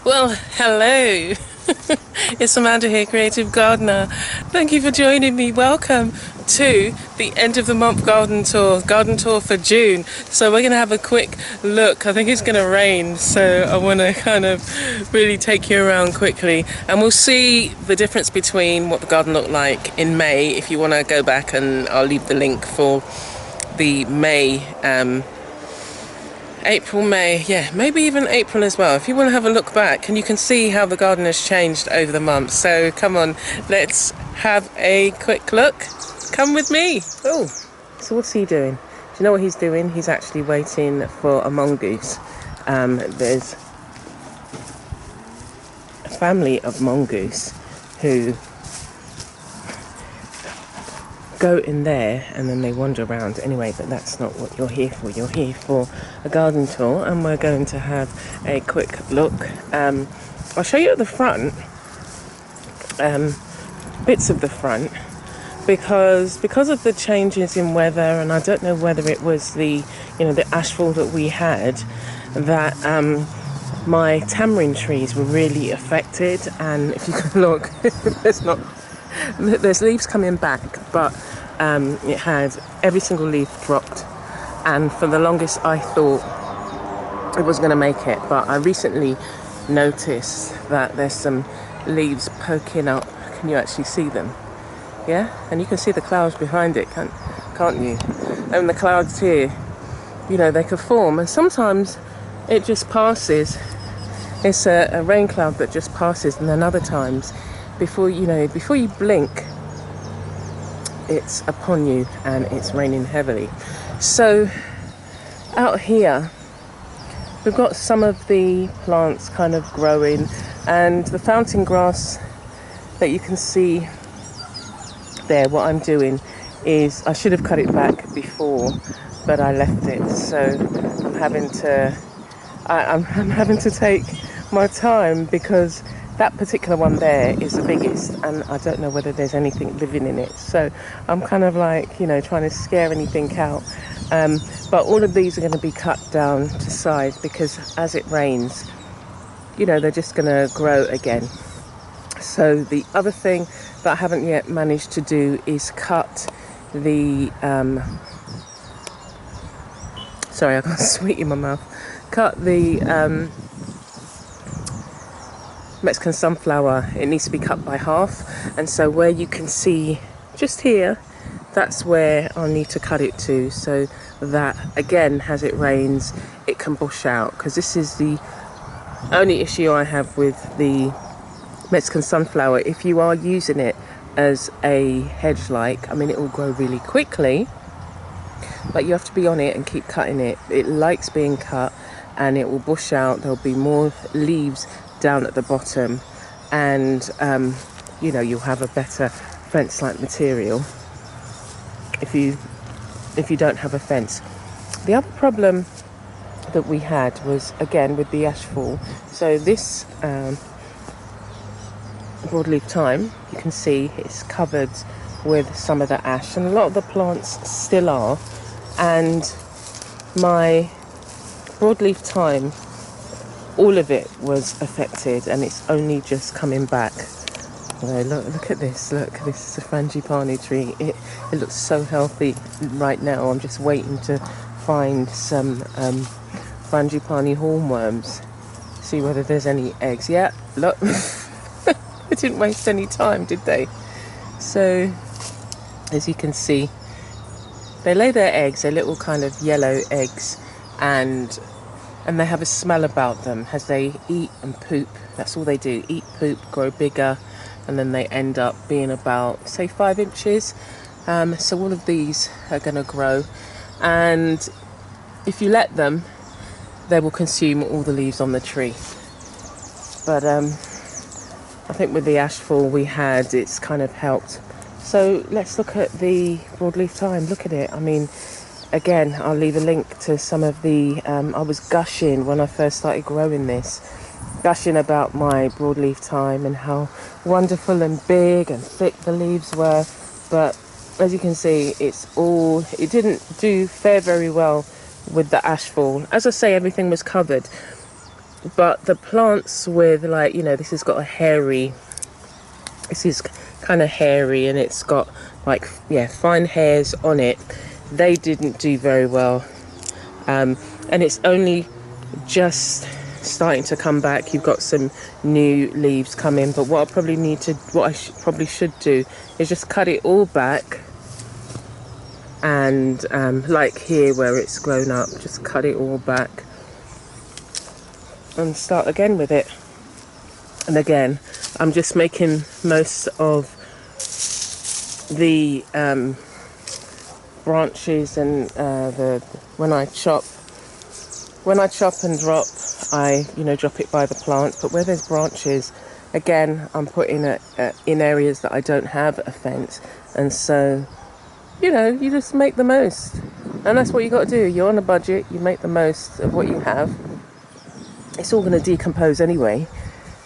Well, hello. It's Amanda here, Creative Gardener. Thank you for joining me. Welcome to the end of the month garden tour for June. So we're going to have a quick look. I think it's going to rain, so I want to kind of really take you around quickly, and we'll see the difference between what the garden looked like in May. If you want to go back, and I'll leave the link for the May April, May, yeah, maybe even April as well, if you want to have a look back, and you can see how the garden has changed over the months. So come on, let's have a quick look. Come with me. Oh, so what's he doing? Do you know what he's doing? He's actually waiting for a mongoose. There's a family of mongoose who go in there and then they wander around anyway, but that's not what you're here for. You're here for a garden tour, and we're going to have a quick look. I'll show you at the front, bits of the front, because of the changes in weather, and I don't know whether it was the ashfall that we had, that my tamarind trees were really affected. And if you can look, there's leaves coming back, but it had every single leaf dropped, and for the longest I thought it was going to make it, but I recently noticed that there's some leaves poking up. Can you actually see them? Yeah, and you can see the clouds behind it, can't you? And the clouds here, they could form, and sometimes it just passes. It's a rain cloud that just passes, and then other times, before you blink, it's upon you and it's raining heavily. So out here we've got some of the plants kind of growing, and the fountain grass that you can see there, what I'm doing is, I should have cut it back before, but I left it, so I'm having to take my time, because that particular one there is the biggest, and I don't know whether there's anything living in it. So I'm kind of like, trying to scare anything out. But all of these are going to be cut down to size, because as it rains, they're just going to grow again. So the other thing that I haven't yet managed to do is cut the... sorry, I got sweet in my mouth. Cut the... Mexican sunflower. It needs to be cut by half, and so where you can see just here, that's where I'll need to cut it to, so that again, as it rains, it can bush out, because this is the only issue I have with the Mexican sunflower. If you are using it as a hedge, it will grow really quickly, but you have to be on it and keep cutting it. It likes being cut, and it will bush out. There'll be more leaves down at the bottom, and you'll have a better fence-like material if you don't have a fence. The other problem that we had was, again, with the ashfall. So this broadleaf thyme, you can see it's covered with some of the ash, and a lot of the plants still are, and my broadleaf thyme, all of it was affected, and it's only just coming back. Look at this. Look, this is a frangipani tree. It looks so healthy right now. I'm just waiting to find some frangipani hornworms, see whether there's any eggs. Yeah, look. They didn't waste any time, did they? So as you can see, they lay their eggs, they're little kind of yellow eggs, and they have a smell about them as they eat and poop. That's all they do, eat, poop, grow bigger, and then they end up being about, say, 5 inches. So all of these are going to grow, and if you let them, they will consume all the leaves on the tree. But I think with the ashfall we had, it's kind of helped. So let's look at the broadleaf thyme. Look at it. Again, I'll leave a link to some of the... I was gushing when I first started growing this, gushing about my broadleaf thyme and how wonderful and big and thick the leaves were. But as you can see, it didn't do fare very well with the ashfall. As I say, everything was covered. But the plants with, like, you know, this has got a hairy, this is kind of hairy, and it's got like, yeah, fine hairs on it. They didn't do very well. And it's only just starting to come back. You've got some new leaves coming, but what I probably need to, what I probably should do is just cut it all back, and like here where it's grown up, just cut it all back and start again with it. And again, I'm just making most of the branches, and when I chop and drop, I, you know, drop it by the plant. But where there's branches, again, I'm putting it in areas that I don't have a fence, and so, you know, you just make the most. And that's what you got to do. You're on a budget, you make the most of what you have. It's all going to decompose anyway.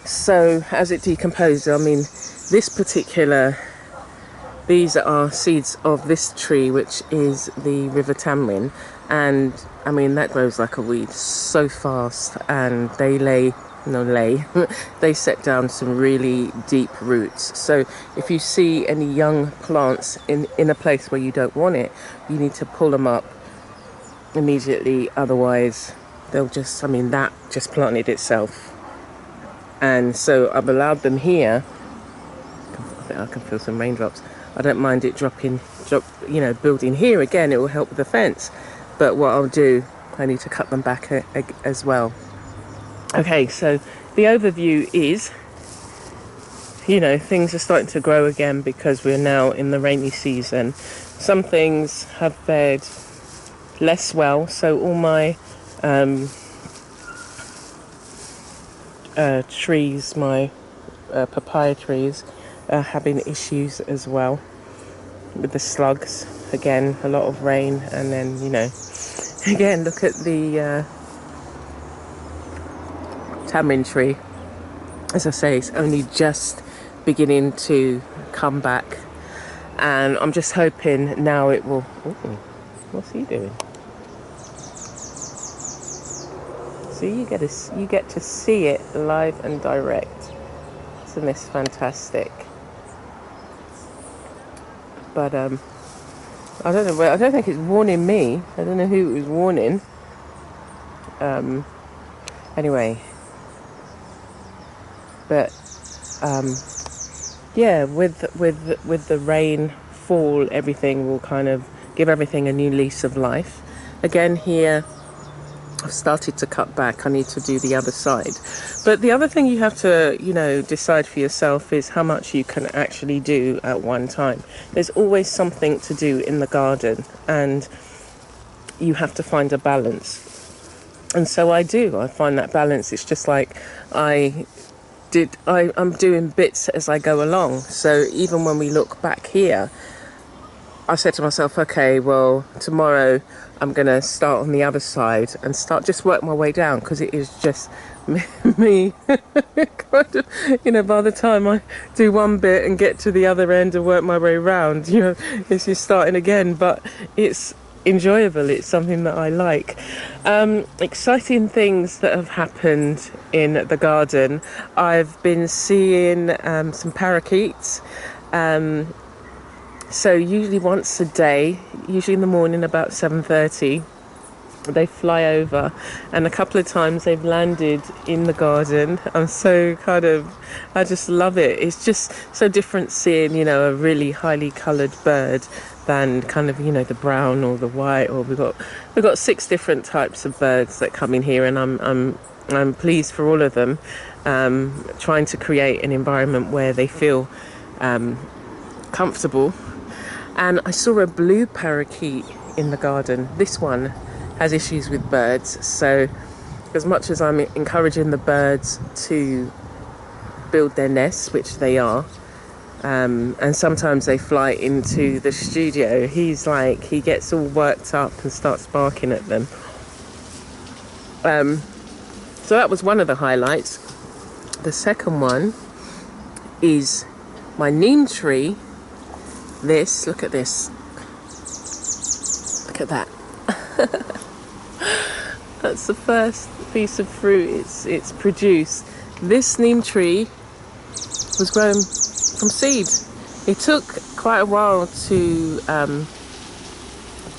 So as it decomposes, I mean, this particular, these are seeds of this tree, which is the river tamarind, and I mean, that grows like a weed so fast, and they they set down some really deep roots. So if you see any young plants in a place where you don't want it, you need to pull them up immediately, otherwise they'll just, I mean, that just planted itself. And so I've allowed them here. I think I can feel some raindrops. I don't mind it you know, building here again. It will help with the fence. But what I'll do, I need to cut them back as well. Okay, so the overview is, you know, things are starting to grow again because we're now in the rainy season. Some things have fared less well. So all my trees, my papaya trees, are having issues as well with the slugs. Again, a lot of rain, and then, you know, again, look at the tamarind tree. As I say, it's only just beginning to come back, and I'm just hoping now it will. Ooh, what's he doing? So you get to see it live and direct. Isn't this fantastic? But I don't know. I don't think it's warning me. I don't know who it was warning. Anyway, but yeah, with the rainfall, everything will kind of give everything a new lease of life. Again, here I've started to cut back. I need to do the other side. But the other thing you have to, you know, decide for yourself is how much you can actually do at one time. There's always something to do in the garden, and you have to find a balance. And so I do. I find that balance. It's just like I'm doing bits as I go along. So even when we look back here, I said to myself, okay, well, tomorrow I'm going to start on the other side and just work my way down, because it is just me kind of, you know, by the time I do one bit and get to the other end and work my way around, you know, it's just starting again. But it's enjoyable. It's something that I like. Exciting things that have happened in the garden. I've been seeing some parakeets. So usually once a day, usually in the morning about 7:30, they fly over, and a couple of times they've landed in the garden. I just love it. It's just so different seeing, you know, a really highly coloured bird than kind of, you know, the brown or the white. Or we've got 6 different types of birds that come in here, and I'm pleased for all of them. Trying to create an environment where they feel comfortable. And I saw a blue parakeet in the garden. This one has issues with birds, so as much as I'm encouraging the birds to build their nests, which they are, and sometimes they fly into the studio, he gets all worked up and starts barking at them. So that was one of the highlights. The second one is my neem tree. Look at this. Look at that. that's the first piece of fruit it's produced. This neem tree was grown from seed. It took quite a while to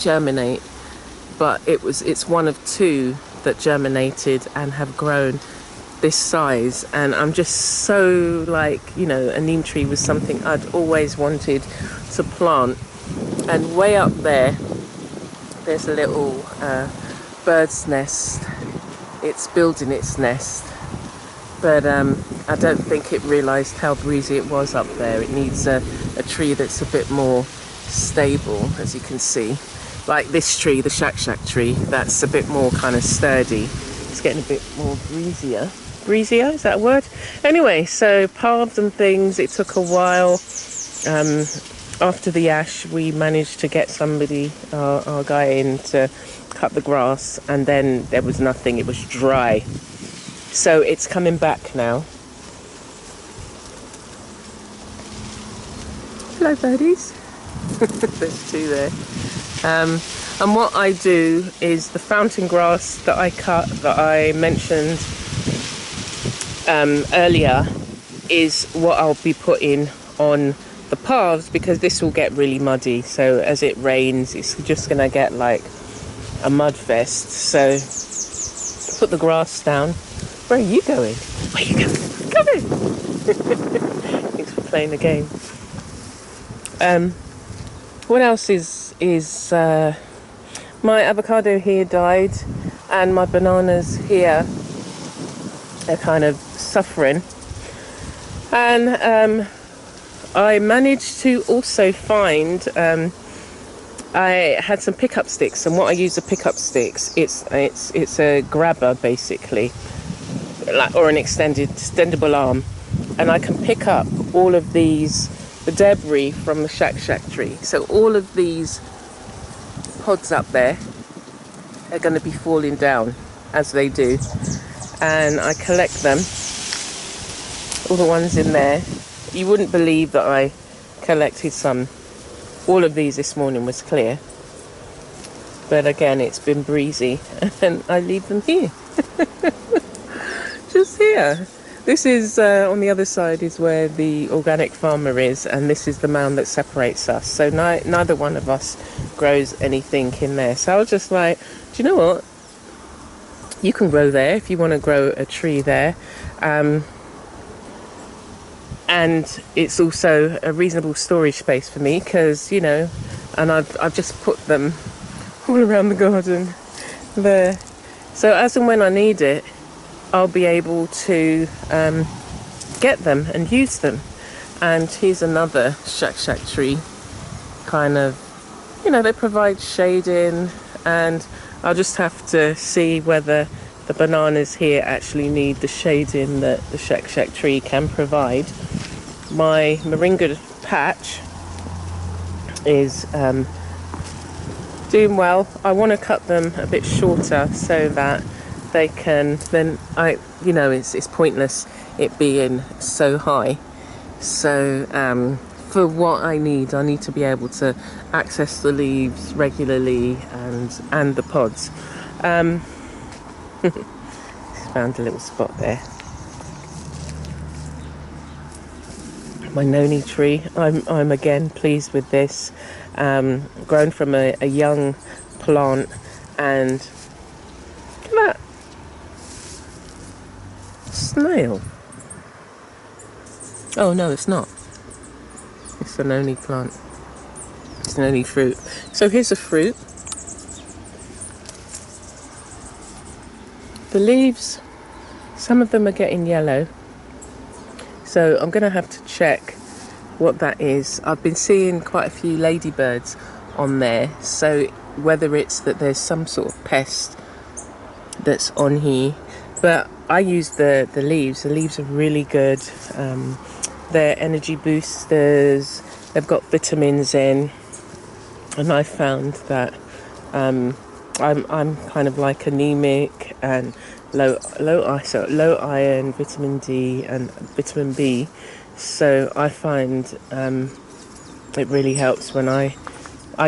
germinate, but it's one of two that germinated and have grown this size. And I'm just so like, you know, a neem tree was something I'd always wanted to plant. And way up there's a little bird's nest. It's building its nest, but I don't think it realised how breezy it was up there. It needs a tree that's a bit more stable, as you can see. Like this tree, the Shak tree, that's a bit more kind of sturdy. It's getting a bit more breezier. Breezier, is that a word? Anyway, so paths and things, it took a while. After the ash, we managed to get somebody, our guy in to cut the grass, and then there was nothing, it was dry. So it's coming back now. Hello birdies. There's two there. And what I do is the fountain grass that I cut, that I mentioned earlier, is what I'll be putting on the paths, because this will get really muddy. So as it rains, it's just gonna get like a mud fest. So put the grass down. Where are you going? Where are you going? Come in. Thanks for playing the game. What else is my avocado here died, and my bananas here are kind of suffering. And I managed to also find, I had some pickup sticks, and what I use the pickup sticks, it's a grabber basically, like, or an extendable arm, and I can pick up all of these, the debris from the Shak tree. So all of these pods up there are going to be falling down, as they do, and I collect them, all the ones in there. You wouldn't believe that I collected some. All of these this morning was clear, but again it's been breezy, and I leave them here. Just here. This is on the other side is where the organic farmer is, and this is the mound that separates us. So neither one of us grows anything in there. So I was just like, do you know what? You can grow there if you want to grow a tree there. And it's also a reasonable storage space for me, because, you know, and I've just put them all around the garden there. So as and when I need it, I'll be able to get them and use them. And here's another Shak tree, kind of, you know, they provide shading, and I'll just have to see whether the bananas here actually need the shading that the Shak tree can provide. My moringa patch is doing well. I want to cut them a bit shorter so that they can then, you know, it's pointless it being so high. So for what I need to be able to access the leaves regularly and the pods. Found a little spot there. My noni tree, I'm again pleased with this. Grown from a young plant, and look at that snail. Oh no, it's not. It's a noni plant. It's noni fruit. So here's a fruit. The leaves, some of them are getting yellow. So I'm going to have to check what that is. I've been seeing quite a few ladybirds on there. So whether it's that there's some sort of pest that's on here. But I use the leaves. The leaves are really good. They're energy boosters. They've got vitamins in. And I found that I'm kind of like anemic and low iron, vitamin D and vitamin B. So I find it really helps when I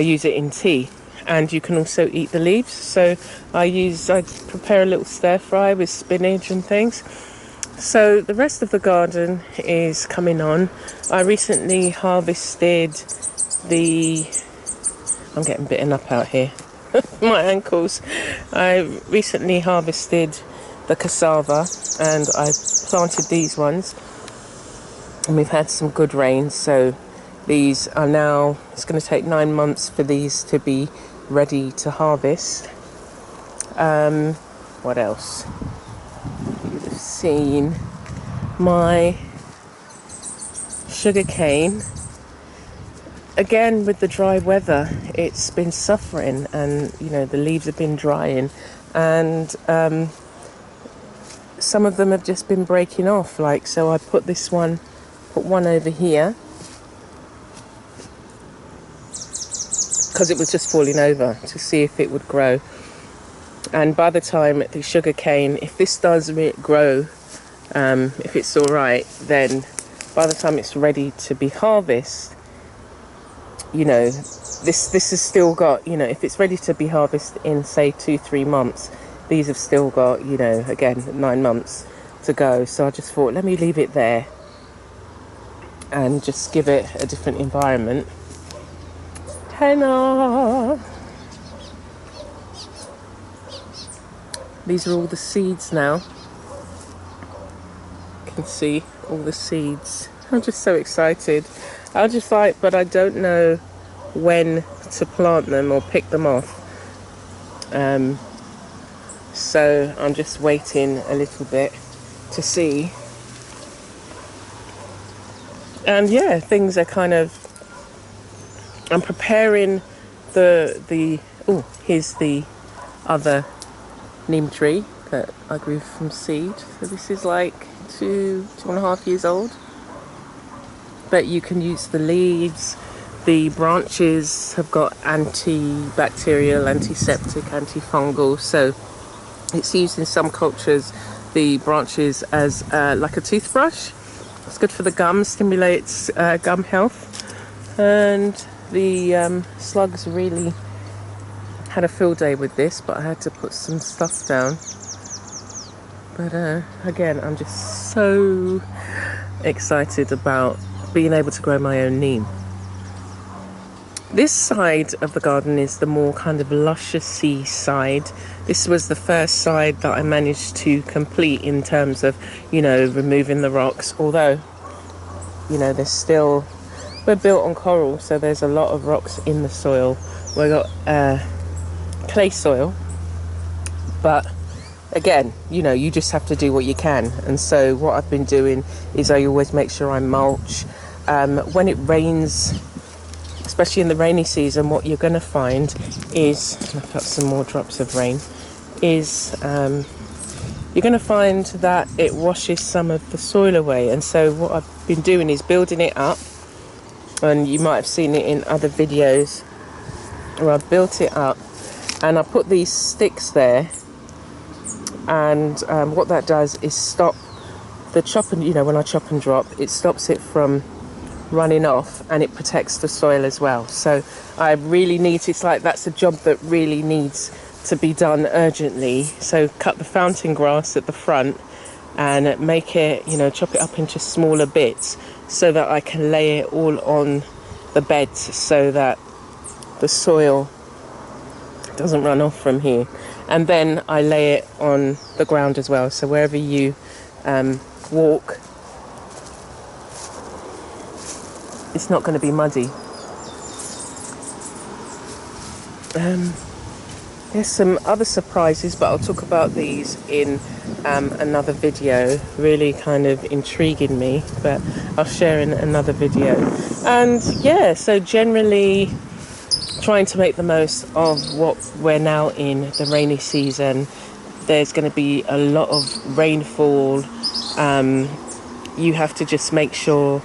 use it in tea. and you can also eat the leaves. So I prepare a little stir fry with spinach and things. So the rest of the garden is coming on. I recently harvested I'm getting bitten up out here, my ankles. I recently harvested the cassava and I planted these ones, and we've had some good rain, so these are now, it's going to take 9 months for these to be ready to harvest. What else? You'd have seen my sugar cane. Again, with the dry weather, it's been suffering, and the leaves have been drying, and some of them have just been breaking off. Like, so I put one over here because it was just falling over to see if it would grow. And by the time the sugar cane, if this does grow, if it's all right, then by the time it's ready to be harvested, this has still got, if it's ready to be harvested in say 2-3 months, these have still got, again, 9 months to go. So I just thought, let me leave it there and just give it a different environment. Henna! These are all the seeds now. You can see all the seeds. I'm just so excited. But I don't know when to plant them or pick them off. So I'm just waiting a little bit to see. And yeah, things are kind of, I'm preparing here's the other neem tree that I grew from seed. So this is like 2.5 years old. But you can use the leaves. The branches have got antibacterial, antiseptic, antifungal. So it's used in some cultures, the branches, as like a toothbrush. It's good for the gums, stimulates gum health. And the slugs really had a field day with this, but I had to put some stuff down. But again, I'm just so excited about being able to grow my own neem. This side of the garden is the more kind of luscious-y side. This was the first side that I managed to complete in terms of, removing the rocks. Although, there's still, we're built on coral, so there's a lot of rocks in the soil. We've got clay soil, but again, you just have to do what you can. And so what I've been doing is I always make sure I mulch. When it rains, especially in the rainy season, what you're going to find is, I've got some more drops of rain, is you're going to find that it washes some of the soil away. And so what I've been doing is building it up, and you might have seen it in other videos where I've built it up, and I put these sticks there, and what that does is stop the chop and, when I chop and drop, it stops it from running off, and it protects the soil as well. So I really need, it's like that's a job that really needs to be done urgently. So cut the fountain grass at the front and make it, chop it up into smaller bits so that I can lay it all on the beds so that the soil doesn't run off from here. And then I lay it on the ground as well, so wherever you walk, it's not going to be muddy. There's some other surprises, but I'll talk about these in another video. Really kind of intriguing me, but I'll share in another video. And yeah, so generally trying to make the most of what we're now in, the rainy season. There's going to be a lot of rainfall. You have to just make sure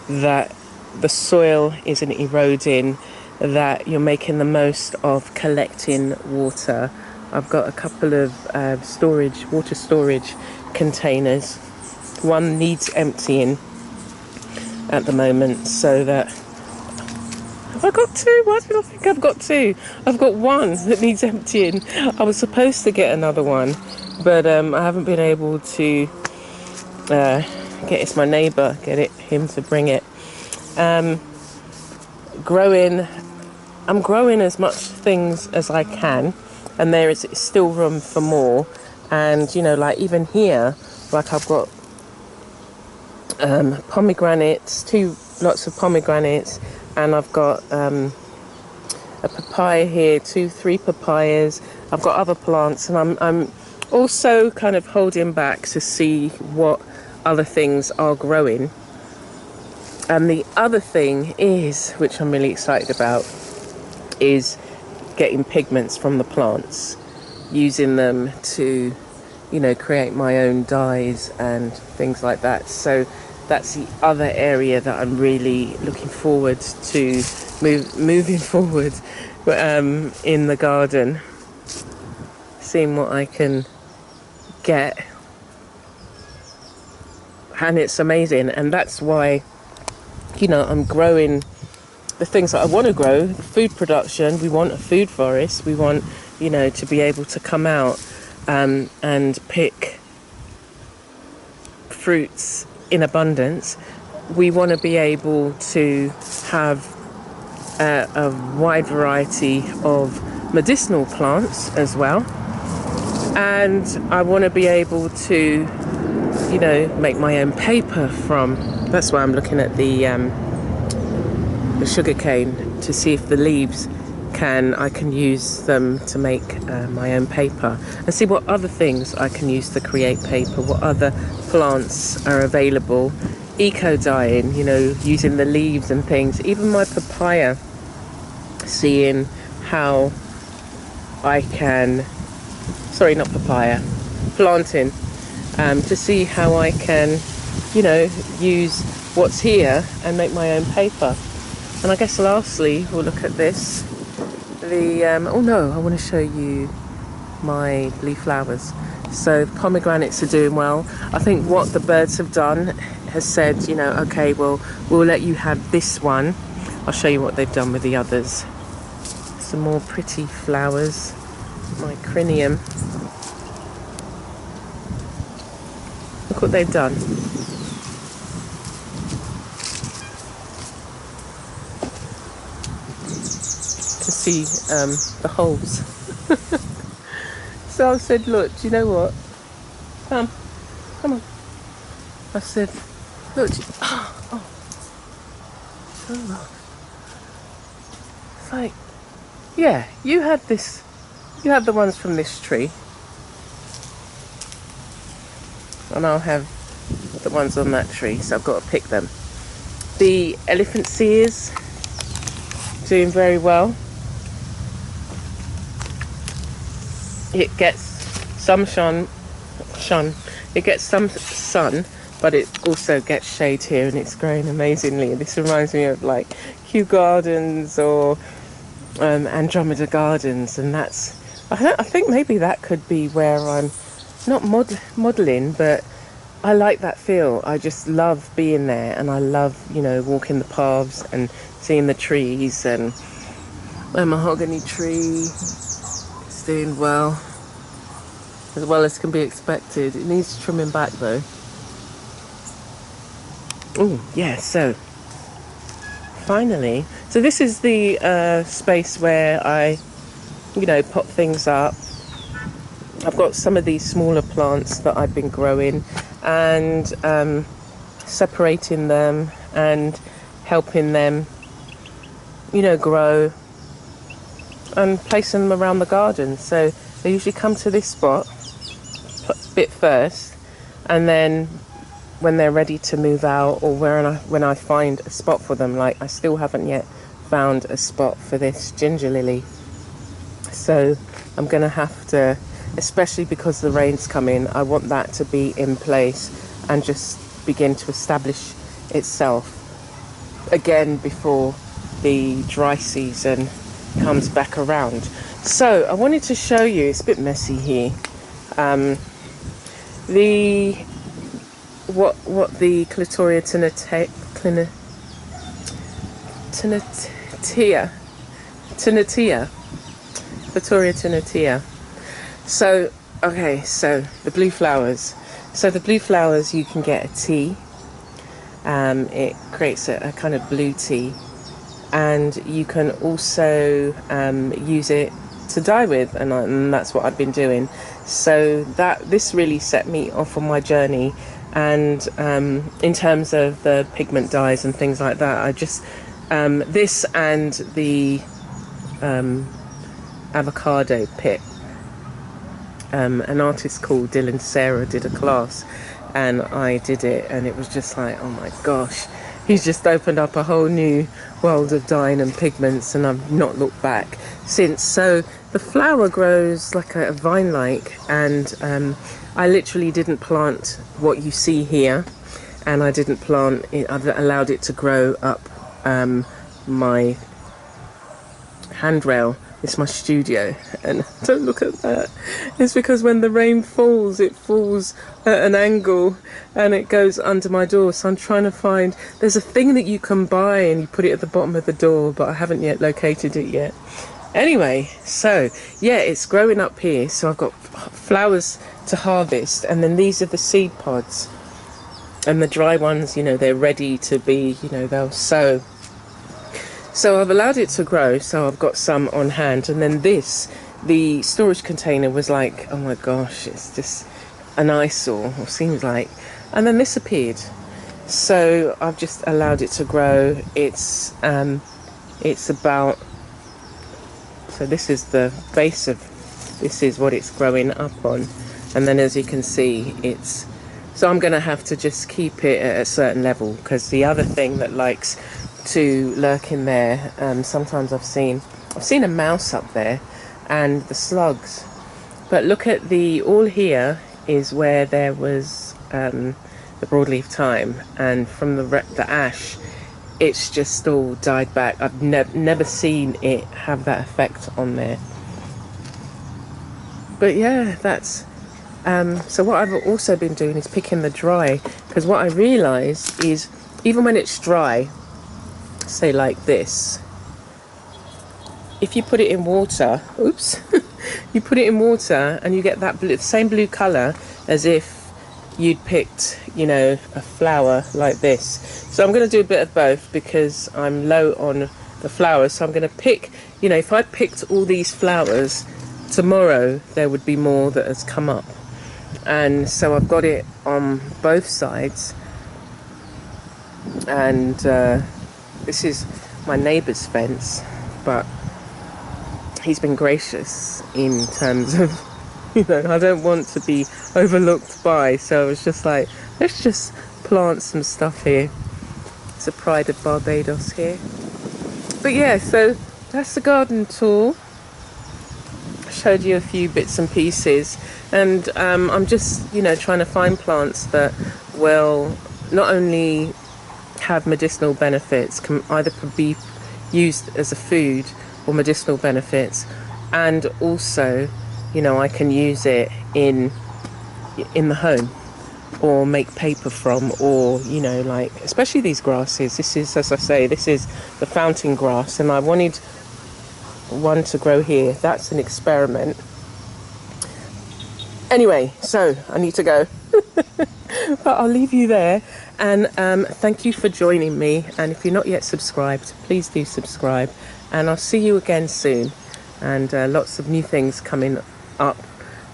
that the soil isn't eroding, that you're making the most of collecting water. I've got a couple of water storage containers. One needs emptying at the moment, so that Have I got two? Why do I think I've got two? I've got one that needs emptying. I was supposed to get another one, but I haven't been able to it's my neighbour, him to bring it. Growing, I'm growing as much things as I can, and there is still room for more. And you know, like even here, like I've got pomegranates, lots of pomegranates, and I've got a papaya here, 3 papayas. I've got other plants, and I'm also kind of holding back to see what other things are growing. And the other thing is, which I'm really excited about, is getting pigments from the plants, using them to, you know, create my own dyes and things like that. So that's the other area that I'm really looking forward to moving forward in the garden, seeing what I can get. And it's amazing, and that's why, you know, I'm growing the things that I want to grow. Food production, we want a food forest, we want, you know, to be able to come out and pick fruits in abundance. We want to be able to have a wide variety of medicinal plants as well, and I want to be able to, you know, make my own paper from. That's why I'm looking at the sugar cane, to see if the leaves I can use them to make my own paper, and see what other things I can use to create paper, what other plants are available. Eco dyeing, you know, using the leaves and things, even my papaya, seeing how I can, sorry, not papaya, planting, to see how I can, you know, use what's here and make my own paper. And I guess lastly, we'll look at this. Oh no, I want to show you my leaf flowers. So the pomegranates are doing well. I think what the birds have done has said, you know, okay, well, we'll let you have this one. I'll show you what they've done with the others. Some more pretty flowers. My crinium. Look what they've done. See the holes. So I said, look, do you know what? Come on. I said, look, oh. It's like, yeah, you had the ones from this tree, and I'll have the ones on that tree, so I've got to pick them. The elephant ears doing very well. It gets some it gets some sun, but it also gets shade here, and it's growing amazingly. This reminds me of like Kew Gardens or Andromeda Gardens, and that's, I think maybe that could be where I'm not modelling, but I like that feel. I just love being there, and I love, you know, walking the paths and seeing the trees. And my mahogany tree, doing well as can be expected. It needs trimming back though. Oh yeah, so finally, so this is the space where I, you know, pop things up. I've got some of these smaller plants that I've been growing and separating them and helping them, you know, grow, and placing them around the garden. So they usually come to this bit first, and then when they're ready to move out, or when I find a spot for them, like I still haven't yet found a spot for this ginger lily. So I'm going to have to, especially because the rain's coming, I want that to be in place and just begin to establish itself again before the dry season comes back around. So I wanted to show you, it's a bit messy here, what the Clitoria Tia, Tinatia, Vittoria Tinatia. So, okay, so the blue flowers. So the blue flowers, you can get a tea. It creates a kind of blue tea, and you can also use it to dye with, and that's what I've been doing. So this really set me off on my journey, and in terms of the pigment dyes and things like that, I just this and the avocado pit. An artist called Dylan Sarah did a class, and I did it, and it was just like, oh my gosh, he's just opened up a whole new world of dyeing and pigments, and I've not looked back since. So the flower grows like a vine-like, and I literally didn't plant what you see here, and I didn't plant it. I've allowed it to grow up my handrail. It's my studio, and don't look at that. It's because when the rain falls, it falls at an angle and it goes under my door. So I'm trying to find, there's a thing that you can buy and you put it at the bottom of the door, but I haven't yet located it yet. Anyway, so yeah, it's growing up here. So I've got flowers to harvest, and then these are the seed pods, and the dry ones, you know, they're ready to be, you know, they'll sow. So I've allowed it to grow, so I've got some on hand. And then this, the storage container was like, oh my gosh, it's just an eyesore, or seems like. And then this appeared. So I've just allowed it to grow. It's about, so this is the base of, this is what it's growing up on. And then as you can see, it's, so I'm going to have to just keep it at a certain level, because the other thing that likes to lurk in there, sometimes I've seen a mouse up there, and the slugs. But look at the, all here is where there was the broadleaf thyme, and from the ash, it's just all died back. I've never seen it have that effect on there. But yeah, that's so what I've also been doing is picking the dry, because what I realised is even when it's dry, say like this, if you put it in water, oops, you put it in water and you get that blue, same blue colour as if you'd picked, you know, a flower like this. So I'm going to do a bit of both because I'm low on the flowers. So I'm going to pick, you know, if I picked all these flowers tomorrow, there would be more that has come up. And so I've got it on both sides, and this is my neighbour's fence, but he's been gracious in terms of, you know, I don't want to be overlooked by, so I was just like, let's just plant some stuff here. It's a Pride of Barbados here. But yeah, so that's the garden tour. I showed you a few bits and pieces, and I'm just, you know, trying to find plants that will not only have medicinal benefits, can either be used as a food or medicinal benefits, and also, you know, I can use it in the home or make paper from, or, you know, like especially these grasses. This is, as I say, this is the fountain grass, and I wanted one to grow here. That's an experiment. Anyway, so I need to go. But I'll leave you there, and thank you for joining me, and if you're not yet subscribed, please do subscribe, and I'll see you again soon, and lots of new things coming up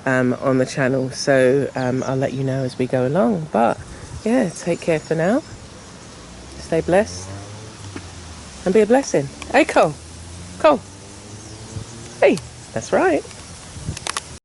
on the channel, so I'll let you know as we go along. But yeah, take care for now, stay blessed, and be a blessing. Hey Cole, hey, that's right.